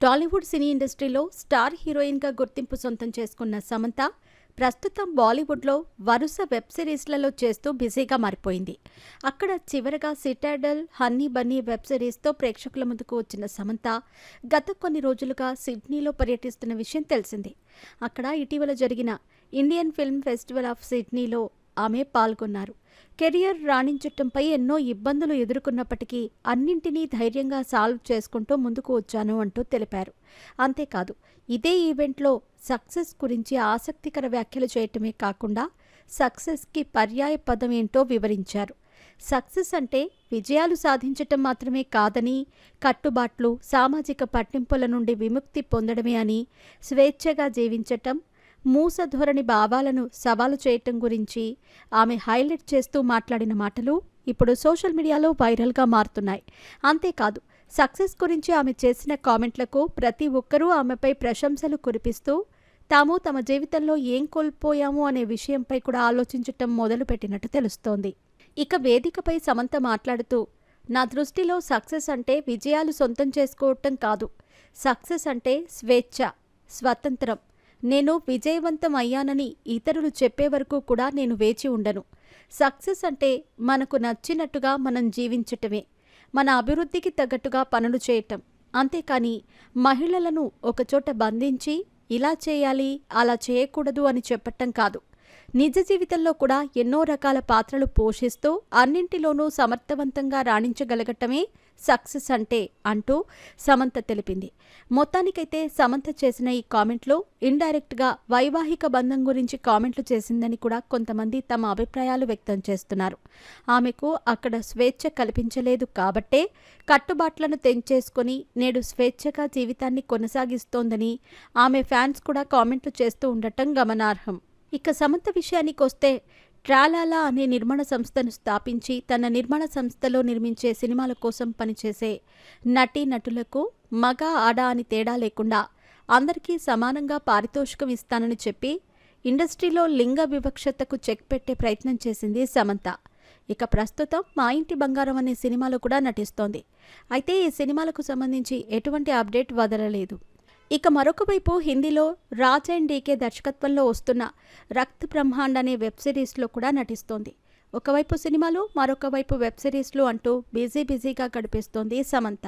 టాలీవుడ్ సినీ ఇండస్ట్రీలో స్టార్ హీరోయిన్గా గుర్తింపు సొంతం చేసుకున్న సమంత ప్రస్తుతం బాలీవుడ్లో వరుస వెబ్ సిరీస్లలో చేస్తూ బిజీగా మారిపోయింది. అక్కడ చివరగా సిటాడల్, హన్నీ బన్నీ వెబ్ సిరీస్తో ప్రేక్షకుల ముందుకు వచ్చిన సమంత గత కొన్ని రోజులుగా సిడ్నీలో పర్యటిస్తున్న విషయం తెలిసిందే. అక్కడ ఇటీవల జరిగిన ఇండియన్ ఫిల్మ్ ఫెస్టివల్ ఆఫ్ సిడ్నీలో ఆమె పాల్గొన్నారు. కెరియర్ రాణించటంపై ఎన్నో ఇబ్బందులు ఎదుర్కొన్నప్పటికీ అన్నింటినీ ధైర్యంగా సాల్వ్ చేసుకుంటూ ముందుకు వచ్చాను అంటూ తెలిపారు. అంతేకాదు, ఇదే ఈవెంట్లో సక్సెస్ గురించి ఆసక్తికర వ్యాఖ్యలు చేయటమే కాకుండా సక్సెస్కి పర్యాయ పదం ఏంటో వివరించారు. సక్సెస్ అంటే విజయాలు సాధించటం మాత్రమే కాదని, కట్టుబాట్లు, సామాజిక పట్టింపుల నుండి విముక్తి పొందడమే అని, స్వేచ్ఛగా జీవించటం, మూసధోరణి భావాలను సవాలు చేయటం గురించి ఆమె హైలైట్ చేస్తూ మాట్లాడిన మాటలు ఇప్పుడు సోషల్ మీడియాలో వైరల్గా మారుతున్నాయి. అంతేకాదు, సక్సెస్ గురించి ఆమె చేసిన కామెంట్లకు ప్రతి ఒక్కరూ ఆమెపై ప్రశంసలు కురిపిస్తూ తాము తమ జీవితంలో ఏం కోల్పోయాము అనే విషయంపై కూడా ఆలోచించటం మొదలుపెట్టినట్టు తెలుస్తోంది. ఇక వేదికపై సమంత మాట్లాడుతూ, నా దృష్టిలో సక్సెస్ అంటే విజయాలు సొంతం చేసుకోవటం కాదు. సక్సెస్ అంటే స్వేచ్ఛ, స్వతంత్రం. నేను విజయవంతం అయ్యానని ఇతరులు చెప్పే వరకు కూడా నేను వేచి ఉండను. సక్సెస్ అంటే మనకు నచ్చినట్టుగా మనం జీవించటమే, మన అభివృద్ధికి తగ్గట్టుగా పనులు చేయటం. అంతేకాని మహిళలను ఒకచోట బంధించి ఇలా చేయాలి, అలా చేయకూడదు అని చెప్పటం కాదు. నిజ జీవితంలో కూడా ఎన్నో రకాల పాత్రలు పోషిస్తూ అన్నింటిలోనూ సమర్థవంతంగా రాణించగలగటమే సక్సెస్ అంటే అంటూ సమంత తెలిపింది. మొత్తానికైతే సమంత చేసిన ఈ కామెంట్లు ఇండైరెక్ట్గా వైవాహిక బంధం గురించి కామెంట్లు చేసిందని కూడా కొంతమంది తమ అభిప్రాయాలు వ్యక్తం చేస్తున్నారు. ఆమెకు అక్కడ స్వేచ్ఛ కల్పించలేదు కాబట్టే కట్టుబాట్లను తెంచేసుకొని నేడు స్వేచ్ఛగా జీవితాన్ని కొనసాగిస్తోందని ఆమె ఫ్యాన్స్ కూడా కామెంట్లు చేస్తూ ఉండటం గమనార్హం. ఇక సమంత విషయానికొస్తే, ట్రాలాలా అనే నిర్మాణ సంస్థను స్థాపించి తన నిర్మాణ సంస్థలో నిర్మించే సినిమాల కోసం పనిచేసే నటీనటులకు మగ, ఆడ అని తేడా లేకుండా అందరికీ సమానంగా పారితోషికం ఇస్తానని చెప్పి ఇండస్ట్రీలో లింగ వివక్షతకు చెక్ పెట్టే ప్రయత్నం చేసింది సమంత. ఇక ప్రస్తుతం మా ఇంటి బంగారం అనే సినిమాలో కూడా నటిస్తోంది. అయితే ఈ సినిమాలకు సంబంధించి ఎటువంటి అప్డేట్ వదలలేదు. ఇక మరొక వైపు హిందీలో రాజ్ అండ్ డీకే దర్శకత్వంలో వస్తున్న రక్త్ బ్రహ్మాండ్ అనే వెబ్ సిరీస్లో కూడా నటిస్తోంది. ఒకవైపు సినిమాలు, మరొక వైపు వెబ్ సిరీస్లు అంటూ బిజీగా గడిపేస్తోంది సమంత.